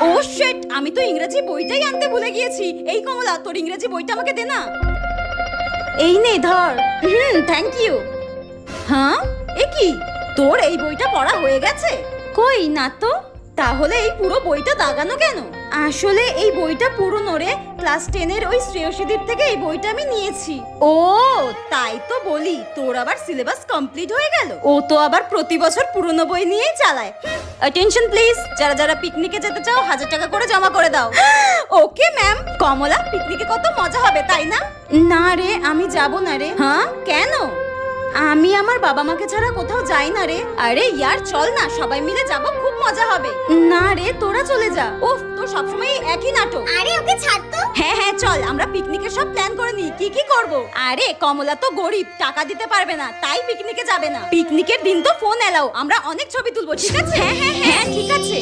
ও sheet, আমি তো ইংরেজি বইটাই আনতে ভুলে গিয়েছি। এই কমলা, তোর ইংরেজি বইটা আমাকে দে না। এই নে ধর। Thank you. হ্যাঁ, এ কি, তোর এই বইটা পড়া হয়ে গেছে? কই না তো। তাহলে এই পুরো বইটা দাগানো কেন? আসলে এই বইটা পুরনো রে, ক্লাস 10 এর ওই শ্রেয়সীদির থেকে এই বইটা আমি নিয়েছি। ও তাই তো বলি, তোর আবার সিলেবাস কমপ্লিট হয়ে গেল। ও তো আবার প্রতি বছর পুরনো বই নিয়েই চালায়। অ্যাটেনশন প্লিজ, যারা যারা পিকনিকে যেতে চাও 1000 টাকা করে জমা করে দাও। Okay ma'am. কমলা, পিকনিকে কত মজা হবে তাই না? না রে, আমি যাব না রে। হ্যাঁ, কেন? আমি আমার বাবা মাকে ছাড়া কোথাও যাই না রে। আরে ইয়ার চল না, সবাই মিলে যাব, খুব মজা হবে। না রে, তোরা চলে যা। উফ, তোর সবসময় একই নাটক। আরে ওকে ছাড় তো। হ্যাঁ হ্যাঁ চল, আমরা পিকনিকের সব প্ল্যান করে নিই, কি কি করব। আরে কমলা তো গরিব, টাকা দিতে পারবে না, তাই পিকনিকে যাবে না। পিকনিকের দিন তো ফোন এলাও, আমরা অনেক ছবি তুলবো, ঠিক আছে? হ্যাঁ হ্যাঁ হ্যাঁ ঠিক আছে।